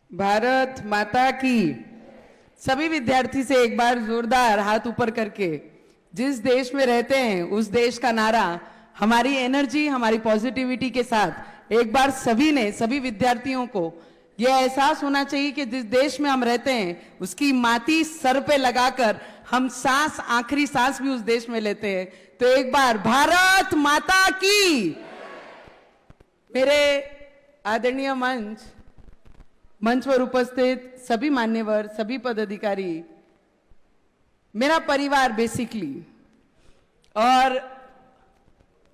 भारत माता की। सभी विद्यार्थी से एक बार जोरदार हाथ ऊपर करके जिस देश में रहते हैं उस देश का नारा हमारी एनर्जी हमारी पॉजिटिविटी के साथ एक बार सभी विद्यार्थियों को यह एहसास होना चाहिए कि जिस देश में हम रहते हैं उसकी माटी सर पे लगाकर हम सांस आखिरी सांस भी उस देश में लेते हैं। तो एक बार भारत माता की। मेरे आदरणीय मंच पर उपस्थित सभी मान्यवर सभी पदाधिकारी मेरा परिवार बेसिकली और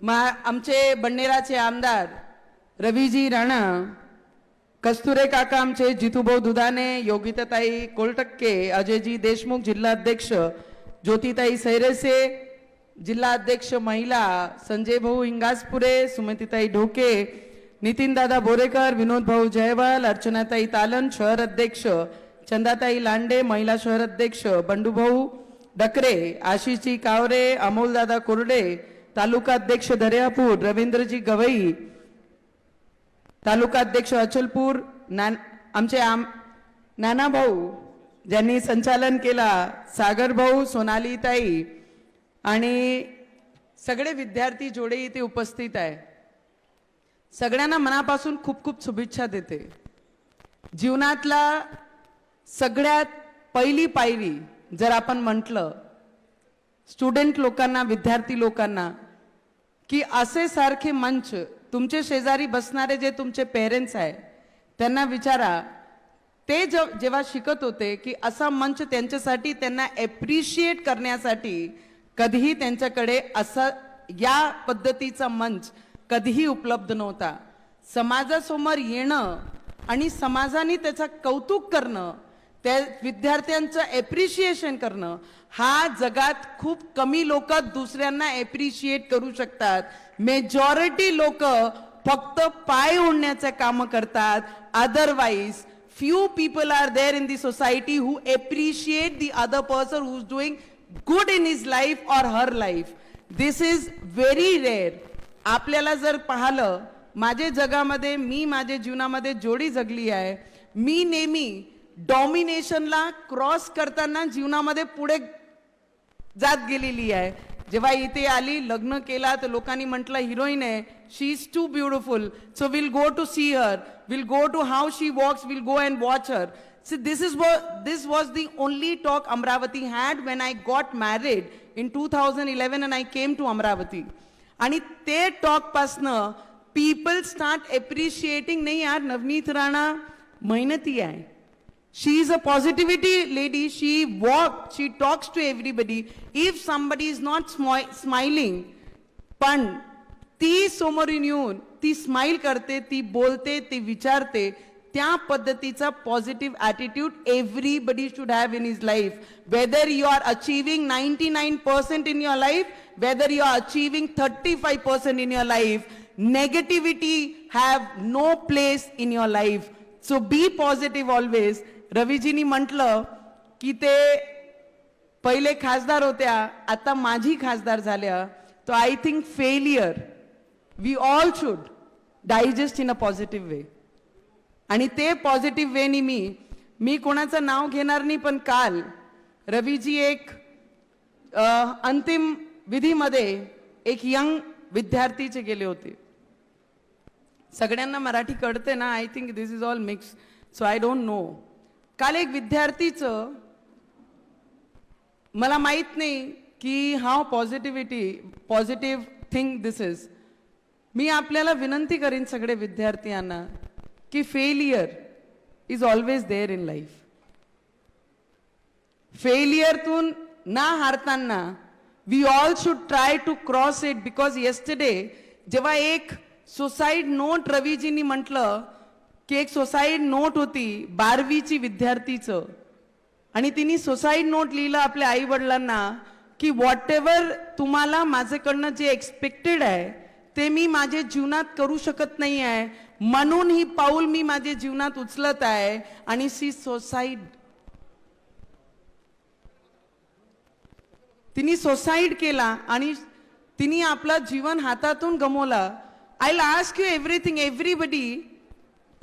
आमचे बंडेराचे आमदार रवीजी राणा, कस्तुरे काका आमचे जितूभाऊ दुधाने, योगिताताई कोलटक्के, अजयजी देशमुख जिल्हा अध्यक्ष, ज्योतिताई सैरसे जिल्हा अध्यक्ष महिला, संजय भाऊ हिंगासपुरे, सुमतीताई ढोके, नितीन दादा बोरेकर, विनोद भाऊ जयवाल, अर्चनाताई तालन शहर अध्यक्ष, चंदाताई लांडे महिला शहर अध्यक्ष, बंडूभाऊ डकरे, आशिषजी कावरे, अमोल दादा कोरडे तालुका अध्यक्ष दर्यापूर, रवींद्रजी गवई तालुका अध्यक्ष अचलपूर, आमचे नाना भाऊ ज्यांनी संचालन केला, सागर भाऊ, सोनाली ताई आणि सगळे विद्यार्थी जोडे इथे उपस्थित आहे। सगळ्यांना मनापासून खूप खूप शुभेच्छा देते। जीवनातला सगळ्यात पहिली पायरी जर आपण म्हटलं स्टुडंट लोकांना विद्यार्थी लोकांना की असे सारखे मंच तुमचे शेजारी बसणारे जे तुमचे पेरेंट्स आहे त्यांना विचारा ते जेव्हा शिकत होते की असा मंच त्यांच्यासाठी त्यांना ॲप्रिशिएट करण्यासाठी कधीही त्यांच्याकडे असा या पद्धतीचा मंच कधीही उपलब्ध नव्हता। समाजासमोर येणं आणि समाजाने त्याचा कौतुक करणं त्या विद्यार्थ्यांचं ॲप्रिशिएशन करणं हा जगात खूप कमी लोक दुसऱ्यांना ॲप्रिशिएट करू शकतात। मेजॉरिटी लोक फक्त पाय ओढण्याचे काम करतात। Otherwise few people are there in the society who appreciate the other person who's doing good in his life or her life. This is very rare. आपल्याला जर पाहिलं माझे जगामध्ये मी माझे जीवनामध्ये जोडी जगली आहे। मी नेहमी डॉमिनेशनला क्रॉस करताना जीवनामध्ये पुढे जात गेलेली आहे। जेव्हा इथे आली लग्न केला तर लोकांनी म्हटलं हिरोईन आहे, she is too beautiful, so will go to see her, will go to how she walks, will go and watch her. So this was the only talk Amravati had when I got married in 2011 and I came to Amravati. आणि ते talk पासनं people start appreciating नाही यार नवनीत राणा मेहनती आहे, she is a positivity lady, she walks, she talks to everybody. If somebody is not smiling पण ती समोरून येऊन ती स्माइल करते, ती बोलते, ती विचारते, त्या पद्धतीचा positive attitude everybody should have in his life. Whether you are achieving 99% in your life, whether you are achieving 35% in your life, negativity have no place in your life. So be positive always. रवीजींनी म्हटलं की ते पहिले खासदार होत्या आता माझी खासदार झाल्या, तो I think failure we all should digest in a positive way. आणि ते पॉझिटिव्ह वेनी मी कोणाचं नाव घेणार नाही, पण काल रवीजी एक अंतिम विधीमध्ये एक यंग विद्यार्थीचे गेले होते. सगळ्यांना मराठी कळते ना, I think this is all mix, so I don't know. काल एक विद्यार्थीचं मला माहित नाही की how positive thing this is. मी आपल्याला विनंती करीन सगळे विद्यार्थ्यांना की failure is always there in life. फेलियरतून ना हारताना we all should try to cross it. Because yesterday जेव्हा एक सुसाईड नोट रवीजींनी म्हटलं की एक सुसाईड नोट होती 12वीची विद्यार्थीचं आणि तिने सुसाईड नोट लिहिलं आपल्या आई वडिलांना की व्हॉट एव्हर तुम्हाला माझ्याकडनं जे एक्सपेक्टेड आहे ते मी माझ्या जीवनात करू शकत नाही आहे, म्हणून ही पाऊल मी माझ्या जीवनात उचलत आहे. आणि सी सुसाईड तिने सुसाईड केला आणि तिने आपलं जीवन हातातून गमवलं. I will ask you everything everybody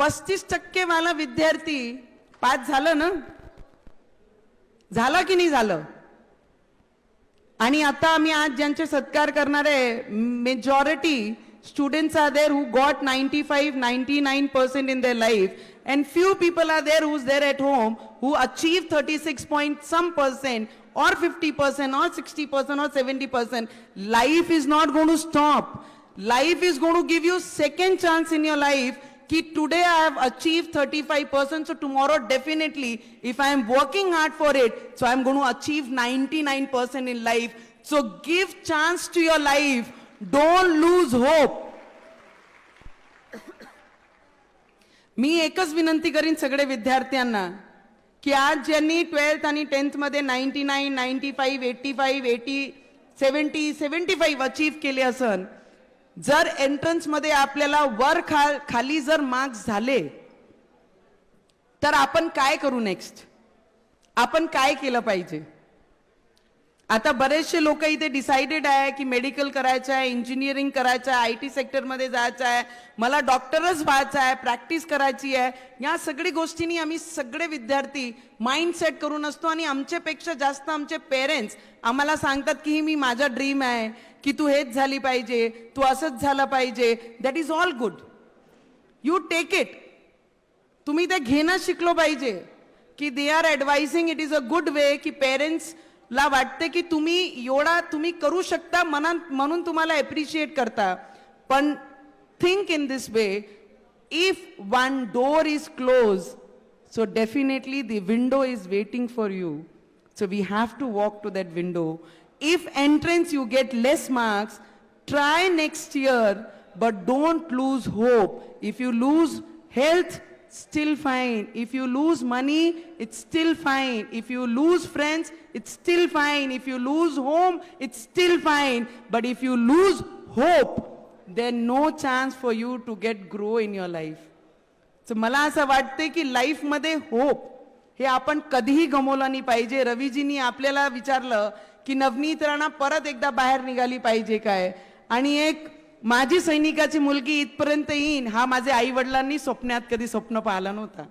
35% वाला विद्यार्थी पास झालं ना, झालं की नाही झालं? आणि आता आम्ही आज ज्यांचे सत्कार करणार आहे, majority students are there who got 95-99% in their life, and few people are there who's there at home who achieve 36 point some percent or 50% or 60% or 70%. Life is not going to stop. Life is going to give you second chance in your life. Ki today I have achieved 35%, so tomorrow definitely, if I am working hard for it, so I am going to achieve 99% in life. So give chance to your life. Don't lose hope. मी एकच विनंती करीन सगळे विद्यार्थ्यांना की आज ज्यांनी 12th आणि 10th मध्ये 99, 95, 85, 80, 70, 75 अचीव केले असन, जर एंट्रन्स मध्ये आपल्याला वर खाली जर मार्क्स झाले तर आपण काय करू नेक्स्ट? आपण काय केलं पाहिजे? आता बरेचसे लोक इथे डिसाइडेड आहे की मेडिकल करायचं आहे, इंजिनिअरिंग करायचं आहे, IT सेक्टरमध्ये जायचं आहे, मला डॉक्टरच व्हायचं आहे, प्रॅक्टिस करायची आहे. या सगळी गोष्टींनी आम्ही सगळे विद्यार्थी माइंडसेट करून असतो आणि आमच्यापेक्षा जास्त आमचे पेरेंट्स आम्हाला सांगतात की ही मी माझा ड्रीम आहे की तू हेच झाली पाहिजे, तू असंच झालं पाहिजे. That is all good. You take it. तुम्ही ते घेणं शिकलो पाहिजे की they are advising. It is a good way की पेरेंट्स ला वाटते की तुम्ही करू शकता म्हणून तुम्हाला एप्रिशिएट करता. पण think in this way, if one door is close, so definitely the window is waiting for you. So we have to walk to that window. If entrance you get less marks, try next year, but don't lose hope. If you lose health, still fine. If you lose money, it's still fine. If you lose friends, it's still fine. If you lose home, it's still fine. But if you lose hope, then no chance for you to grow in your life. So मला असं वाटते की life मध्ये hope हे आपण कधीही गमावलं नाही पाहिजे. रवीजींनी आपल्याला विचारलं की नवनीत राणा परत एकदा बाहेर निघाली पाहिजे काय, आणि एक माझी सैनिकाची मुलगी इथपर्यंत येईन हा माझ्या आई वडिलांनी स्वप्नात कधी स्वप्न पाहिलं नव्हतं.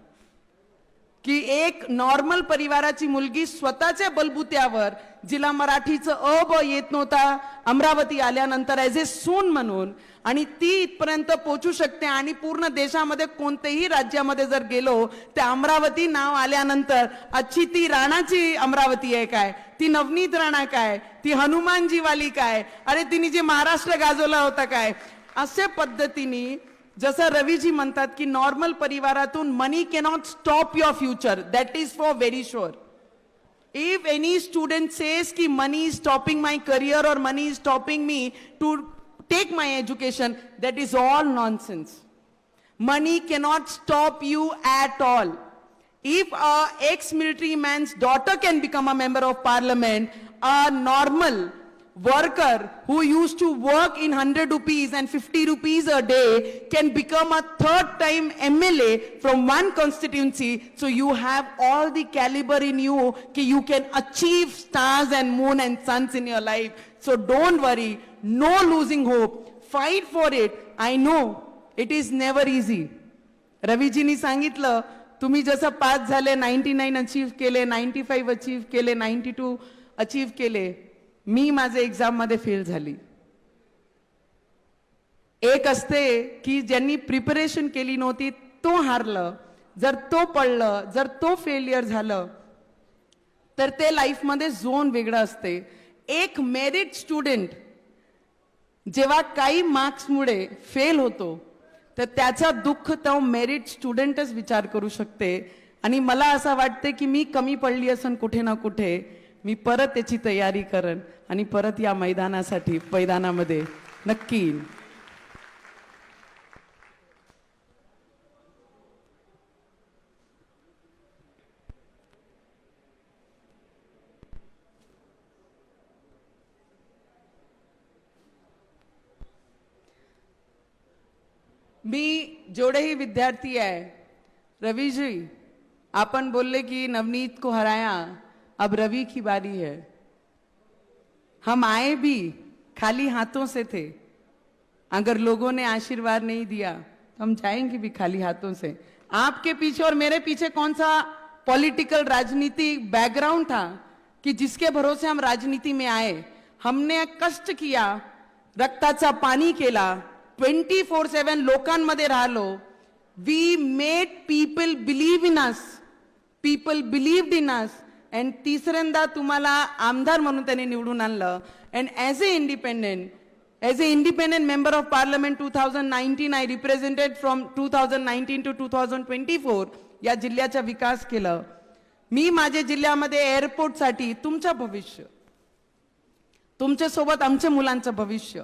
की एक नॉर्मल परिवाराची मुलगी स्वतःच्या बलबुत्यावर, जिला मराठीचं अ ब येत नव्हता, अमरावती आल्यानंतर ॲज ए सून म्हणून, आणि ती इथपर्यंत पोहोचू शकते. आणि पूर्ण देशामध्ये कोणत्याही राज्यामध्ये जर गेलो ते अमरावती नाव आल्यानंतर अच्छी ती राणाची अमरावती आहे काय, ती नवनीत राणा काय, ती हनुमानजीवाली काय, अरे तिने जे महाराष्ट्र गाजवला होता काय. असे पद्धतीने जसं रवीजी म्हणतात की नॉर्मल परिवारातून money cannot stop your future. That is for very sure. If any student says की money is stopping my career और money is stopping me to take my education, that is all nonsense. Money cannot stop you at all. If a ex-military man's daughter can become a member of parliament, a normal worker who used to work in 100 rupees and 50 rupees a day can become a third time MLA from one constituency. So you have all the caliber in you that you can achieve stars and moon and suns in your life. So don't worry. No losing hope. Fight for it. I know it is never easy. रवीजींनी सांगितलं तुम्ही जसं pass झाले, 99 achieve केले, 95 achieve केले, 92 achieve केले. मी माझे exam मध्ये fail झाली. एक असते की ज्यांनी प्रिपरेशन केली नव्हती तो हारलं. जर तो पडलं, जर तो फेलियर झालं तर ते लाईफ मध्ये झोन वेगळं असते. एक मेरिट स्टुडंट जेव्हा काही मार्क्समुळे फेल होतो तर त्याचा दुःख तो मेरिट स्टुडंटच विचार करू शकते. आणि मला असं वाटते की मी कमी पडली असन कुठे ना कुठे, मी परत त्याची तयारी करन आणि परत या मैदानामध्ये नक्की येईन. मी जेवढेही विद्यार्थी आहे, रवि जी आपण बोलले कि नवनीत को हराया, अब रवि की बारी है. हम आए भी खाली हाथों से थे. अगर लोगों ने आशीर्वाद नहीं दिया तो हम जाएंगे भी खाली हाथों से। आपके पीछे और मेरे पीछे कौन सा पॉलिटिकल राजनीतिक बैकग्राउंड था कि जिसके भरोसे हम राजनीति में आए? हमने कष्ट किया, रक्ताचा पाणी केला, 24/7 लोकांमध्ये राहिलो. We made people believe in us, people believed in us. And तिसऱ्यांदा तुम्हाला आमदार म्हणून त्यांनी निवडून आणलं. And as a independent member of parliament 2019, I represented from 2019 to 2024 या जिल्ह्याचा विकास केलं. मी माझ्या जिल्ह्यामध्ये एअरपोर्टसाठी तुमचं भविष्य, तुमच्या सोबत आमच्या मुलांचं भविष्य,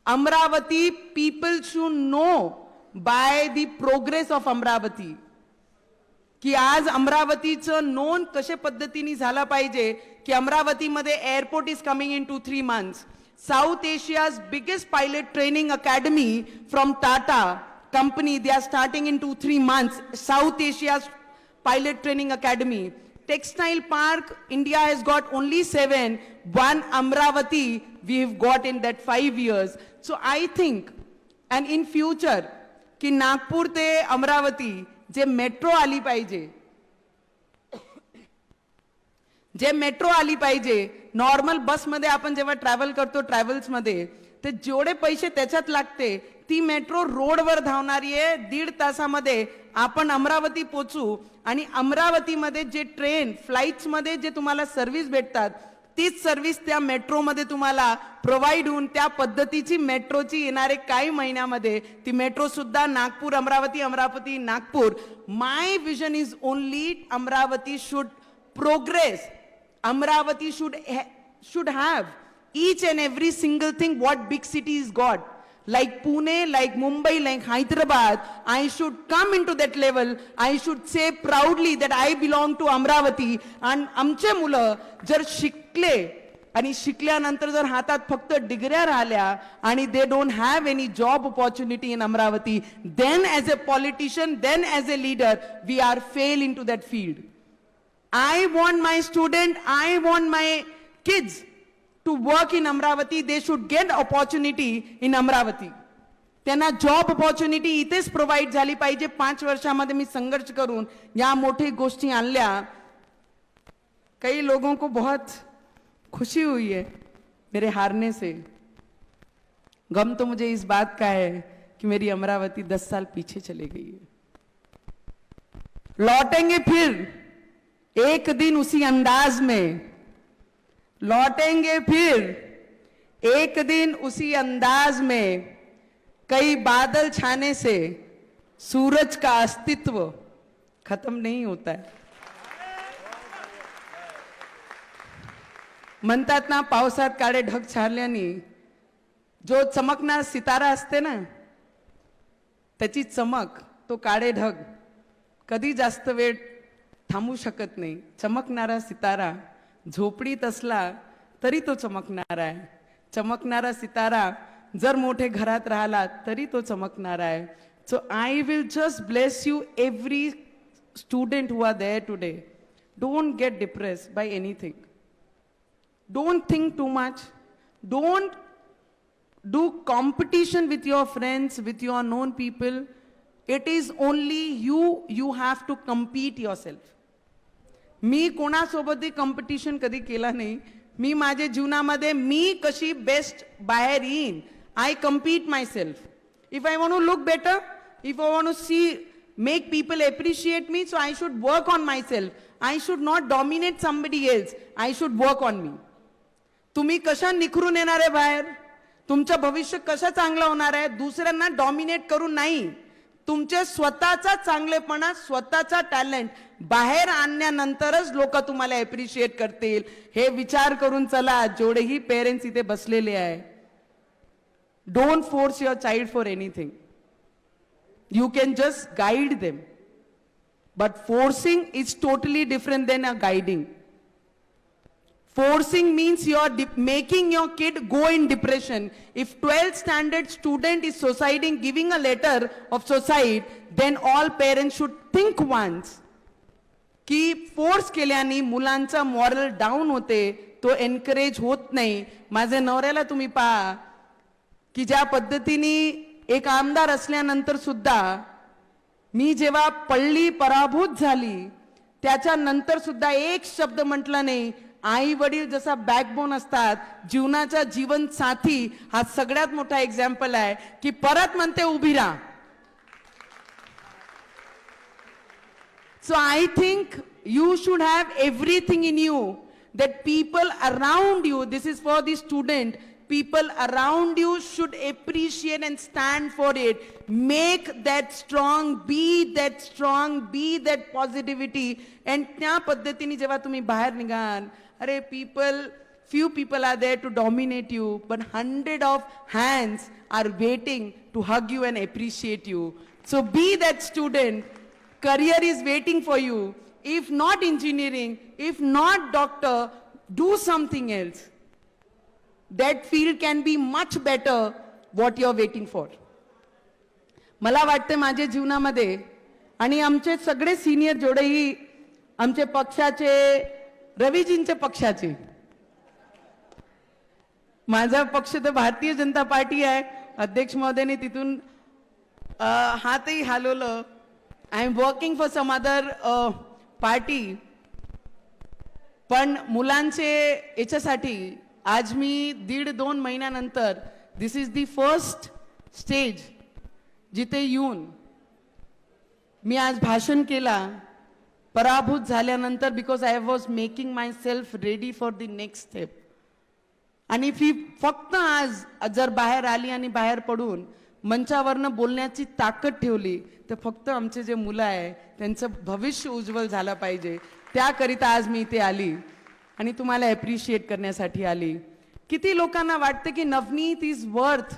Amravati people should know by the progress of Amravati की आज अमरावतीचं नोंद कशा पद्धतीने झाला पाहिजे की अमरावतीमध्ये airport is coming in 2-3 months. South Asia's biggest pilot training academy from Tata company, they are starting in 2-3 months. South Asia's pilot training academy. Textile park, India has got only 7. One Amravati we have got in that 5 years. So I think, and in future, की नागपूर ते अमरावती जे metro आली पाहिजे, जे metro आली पाहिजे. Normal बसमध्ये आपण जेव्हा ट्रॅव्हल करतो ट्रॅव्हल्समध्ये, ते जेवढे पैसे त्याच्यात लागते ती मेट्रो रोडवर धावणारी आहे. 1.5 तासामध्ये आपण अमरावती पोचू. आणि अमरावतीमध्ये जे ट्रेन फ्लाइट्समध्ये जे तुम्हाला सर्व्हिस भेटतात तीच सर्व्हिस त्या मेट्रोमध्ये तुम्हाला प्रोव्हाइड होऊन त्या पद्धतीची मेट्रोची येणारे काही महिन्यामध्ये ती मेट्रो सुद्धा Nagpur Amravati, Amravati Nagpur. My vision is only Amravati should progress. Amravati should have each and every single thing what big cities got. Like Pune, like Mumbai, like Hyderabad. I should come into that level. I should say proudly that I belong to Amravati. And आमचे मुलं जर शिकले आणि शिकल्यानंतर जर हातात फक्त डिग्र्या राहिल्या आणि they don't have any job opportunity in Amravati, then as a politician, then as a leader, we are fail into that field. I want my student, I want my kids to work in Amravati. They should get opportunity in Amravati. त्यांना job opportunity इथेच provide झाली पाहिजे. 5 वर्षामध्ये मी संघर्ष करून या मोठी गोष्टी आणल्या. कई लोगों को बहुत खुशी हुई है मेरे हारने से. गम तो मुझे इस बात का है कि मेरी अमरावती 10 साल पीछे चली गई है. लौटेंगे फिर एक दिन उसी अंदाज में, लौटेंगे फिर एक दिन उसी अंदाज में. कई बादल छाने से सूरज का अस्तित्व खत्म नहीं होता है. म्हणतात ना पावसात काळे ढग छारल्याने जो चमकणारा सितारा असते ना त्याची चमक, तो काळे ढग कधी जास्त वेळ थांबू शकत नाही. चमकणारा सितारा झोपडीत असला तरी तो चमकणार आहे. चमकणारा सितारा जर मोठे घरात राहिला तरी तो चमकणार आहे. So I will just bless you every student who are there today. Don't get depressed by anything. Don't think too much. Don't do competition with your friends, with your known people. It is only you have to compete yourself. मी कोणासोबतही competition कधी केला नाही. मी माझ्या जीवनामध्ये मी कशी best बाहेर येईन, I compete my self. If I want to look better, if I want to see make people appreciate me, so I should work on my self. I should not dominate somebody else. I should work on me. तुम्ही कशा निखरून येणार आहे बाहेर, तुमचं भविष्य कसं चांगलं होणार आहे दुसऱ्यांना डॉमिनेट करून नाही. तुमचे स्वतःचा चांगलेपणा, स्वतःचा टॅलेंट बाहेर आणल्यानंतरच लोक तुम्हाला एप्रिशिएट करतील. हे विचार करून चला. जेवढेही पेरेंट्स इथे बसलेले आहे, don't force your child for anything. You can just guide them, but forcing is totally different than a guiding. Forcing means you're making your kid go in depression. If 12th standard student is suiciding, giving a letter of suicide, then all parents should think once. की force केल्याने मुलांचा moral down होते, तो encourage होत नाही. माझ्या नवऱ्याला तुम्ही पहा की ज्या पद्धतीने एक आमदार असल्यानंतर सुद्धा मी जेव्हा पडली पराभूत झाली त्याच्यानंतर सुद्धा एक शब्द म्हटला नाही. आई वडील जसा बॅकबोन असतात, जीवनाचा जीवन साथी हा सगळ्यात मोठा एक्झाम्पल आहे की परत म्हणते उभी राहा. So I think you should have everything in you that people around you, this is for the student, people around you should appreciate and stand for it. Make that strong, be that positivity. And त्या पद्धतीने जेव्हा तुम्ही बाहेर निघाल, अरे few people are there to dominate you, but 100 of hands are waiting to hug you and appreciate you. So be that student. Career is waiting for you. If not engineering, if not doctor, do something else. That field can be much better what you're waiting for. मला वाटते माझ्या जीवनामध्ये आणि आमचे सगळे senior जेवढेही आमचे पक्षाचे, रवीजींचे पक्षाचे, माझा पक्ष तर भारतीय जनता पार्टी आहे. अध्यक्ष महोदयने तिथून हातही हलवलं. I am working for some other party. पण मुलांचे याच्यासाठी आज मी 1.5-2 महिन्यानंतर दिस इज दी फर्स्ट स्टेज जिथे येऊन मी आज भाषण केला पराभूत झाल्यानंतर, because I was making my self ready for the next step. आणि फक्त आज जर बाहेर आली आणि बाहेर पडून मंचावरनं बोलण्याची ताकद ठेवली तर फक्त आमचे जे मुलं आहे त्यांचं भविष्य उज्ज्वल झालं पाहिजे, त्याकरिता आज मी इथे आली आणि तुम्हाला ॲप्रिशिएट करण्यासाठी आली. किती लोकांना वाटतं की नवनीत इज वर्थ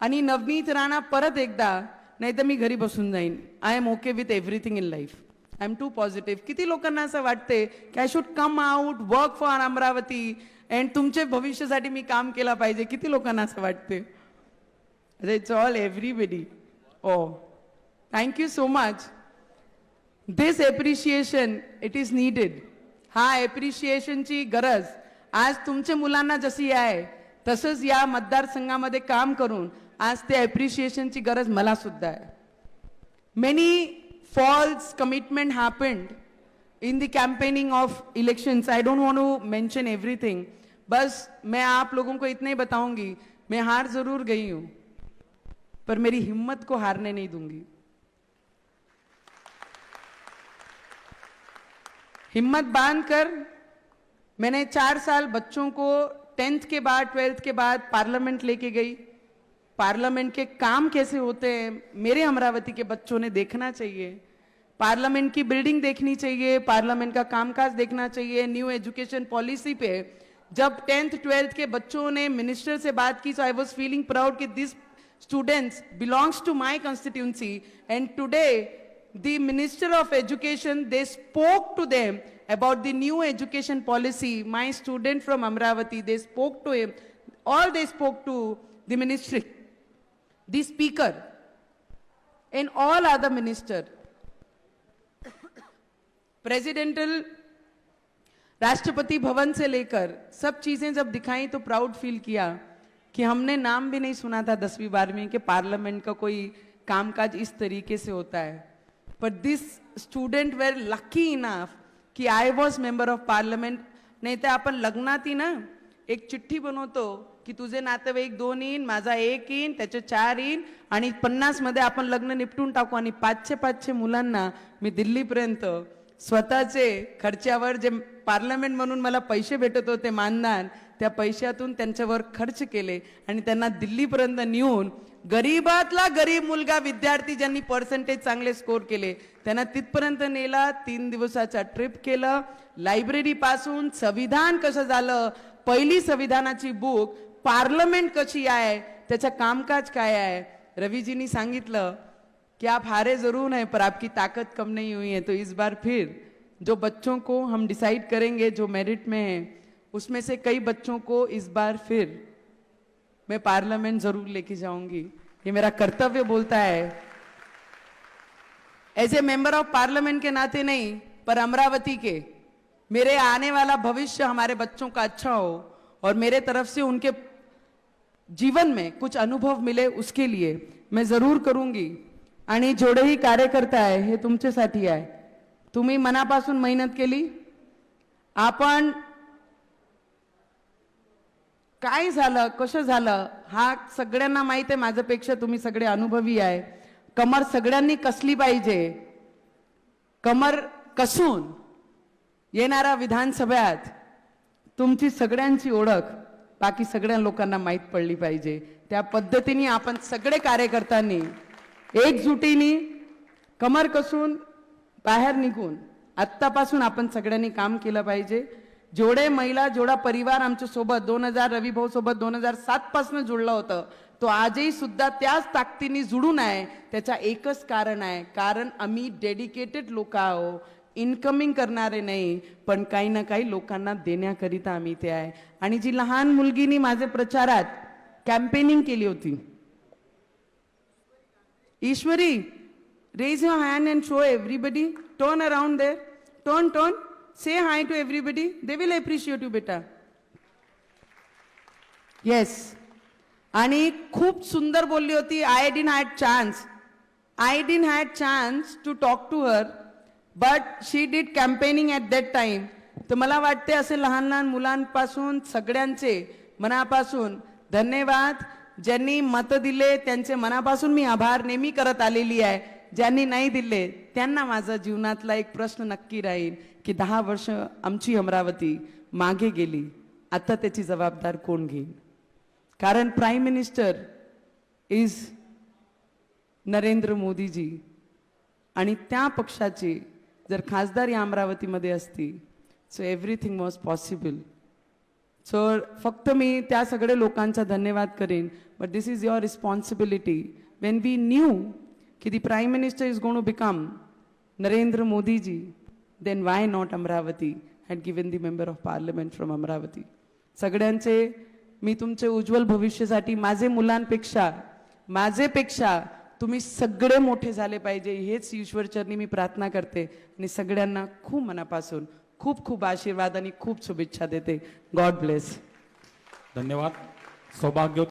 आणि नवनीत राणा परत एकदा, नाही तर मी घरी बसून जाईन. I am okay with everything in life. I am too positive. किती लोकांना असं वाटते की I should come out, work for Amravati and तुमच्या भविष्यासाठी मी काम केलं पाहिजे. किती लोकांना असं वाटते? It's all everybody. Oh, thank you so much. This appreciation, it is needed. हा appreciationची गरज आज तुमच्या मुलांना जशी आहे तसंच या मतदारसंघामध्ये काम करून आज ते appreciationची गरज मला सुद्धा आहे. Many false commitment happened in the campaigning of elections. I don't want to mention everything. बस मैं आप लोगों को इतना ही बताऊंगी, मैं हार जरूर गई हूं पर मेरी हिम्मत को हारने नहीं दूंगी. हिम्मत बांध कर मैंने 4 साल बच्चों को 10th के बाद 12th के बाद पार्लियामेंट लेके गई. पार्लियामेंट के काम कैसे होते हैं मेरे अमरावती के बच्चों ने देखना चाहिए. पार्लियामेंट की बिल्डिंग देखनी चाहिए, पार्लियामेंट का कामकाज देखना चाहिए. न्यू एजुकेशन पॉलिसी पे जब 10th 12th के बच्चों ने मिनिस्टर से बात की, so I was feeling proud कि दिस students belongs to my constituency, and today the Minister of Education, they spoke to them about the new education policy. My student from Amravati, they spoke to him, all they spoke to the ministry, the speaker and all other minister. Presidential Rashtrapati Bhavan से लेकर सब चीजें जब दिखाई तो proud feel KIA कि हमने नाम भी नहीं सुना था 10वीं 12वीं के पार्लियामेंट का कोई कामकाज इस तरीके से होता है. पर दिस स्टूडेंट वेर लकी इनफ की I was member of parliament. नाही तर आपण लग्नाती ना एक चिठ्ठी बनवतो की तुझे नातेवाईक 2 येईन, माझा 1 येईन, त्याचे 4 येईन आणि 50 मध्ये आपण लग्न निपटून टाकू. आणि 500 मुलांना मी दिल्लीपर्यंत स्वतःचे खर्चावर जे पार्लमेंट म्हणून मला पैसे भेटत होते मानधन, त्या पैशातून त्यांच्यावर खर्च केले आणि त्यांना दिल्लीपर्यंत नेऊन गरीबातला गरीब मुलगा विद्यार्थी ज्यांनी पर्सेंटेज चांगले स्कोर केले त्यांना तिथपर्यंत नेला. 3 दिवसाचा ट्रिप केलं. लायब्ररी पासून संविधान कसं झालं, पहिली संविधानाची बुक, पार्लमेंट कशी आहे, त्याचं कामकाज काय आहे. रवीजींनी सांगितलं कि आप हारे जरूर हैं पर आपकी ताकत कम नहीं हुई है. तो इस बार फिर जो बच्चों को हम डिसाइड करेंगे जो मेरिट में है उसमें से कई बच्चों को इस बार फिर मैं पार्लियामेंट जरूर लेके जाऊंगी. ये मेरा कर्तव्य बोलता है. As a member of parliament के नाते नहीं पर अमरावती के मेरे आने वाला भविष्य हमारे बच्चों का अच्छा हो और मेरे तरफ से उनके जीवन में कुछ अनुभव मिले उसके लिए मैं जरूर करूंगी. आणि जेवढेही कार्यकर्ता आहे हे तुमच्यासाठी आहे. तुम्ही मनापासून मेहनत केली. आपण काय झालं कसं झालं हा सगळ्यांना माहित आहे. माझ्यापेक्षा तुम्ही सगळे अनुभवी आहे. कमर सगळ्यांनी कसली पाहिजे. कमर कसून येणाऱ्या विधानसभेत तुमची सगळ्यांची ओळख बाकी सगळ्या लोकांना माहीत पडली पाहिजे. त्या पद्धतीने आपण सगळे कार्यकर्त्यांनी एकजुटीने कमर कसून बाहेर निघून आत्तापासून आपण सगळ्यांनी काम केलं पाहिजे. जेवढे महिला जेवढा परिवार आमच्या सोबत 2000 रवी भाऊ सोबत 2007 पासून जुळलं होतं तो आजही सुद्धा त्याच ताकदीने जुळून आहे. त्याचा एकच कारण आहे, कारण आम्ही डेडिकेटेड लोक आहोत. इनकमिंग करणारे नाही पण काही ना काही लोकांना देण्याकरिता आम्ही ते आहे. आणि जी लहान मुलगीनी माझे प्रचारात कॅम्पेनिंग केली होती, ईश्वरी, raise your hand and show everybody. Turn around there. Turn. Say hi to everybody. They will appreciate you, beta. Yes. आणि खूप सुंदर बोलली होती. I didn't had chance to talk to her, but she did campaigning at that time. तर मला वाटते असे लहान लहान मुलांपासून सगळ्यांचे मनापासून धन्यवाद. ज्यांनी मत दिले त्यांचे मनापासून मी आभार नेहमी करत आलेली आहे. ज्यांनी नाही दिले त्यांना माझा जीवनातला एक प्रश्न नक्की राहील की 10 वर्ष आमची अमरावती मागे गेली, आता त्याची जबाबदार कोण घेईल. कारण prime minister is Narendra Modiji आणि त्या पक्षाची जर खासदार या अमरावतीमध्ये असती so everything was possible. So फक्त मी त्या सगळे लोकांचा धन्यवाद करेन. But this is your responsibility. When we knew कि the Prime Minister is going to become Narendra Modi ji, then why not Amravati had given the Member of Parliament from Amravati. सगळ्यांचे मी तुमचे उज्ज्वल भविष्यासाठी माझेपेक्षा तुम्ही सगळे मोठे झाले पाहिजे हेच ईश्वरचरणी मी प्रार्थना करते. आणि सगळ्यांना खूप मनापासून खूप खूप आशीर्वाद आणि खूप शुभेच्छा देते. God bless. धन्यवाद. सौभाग्य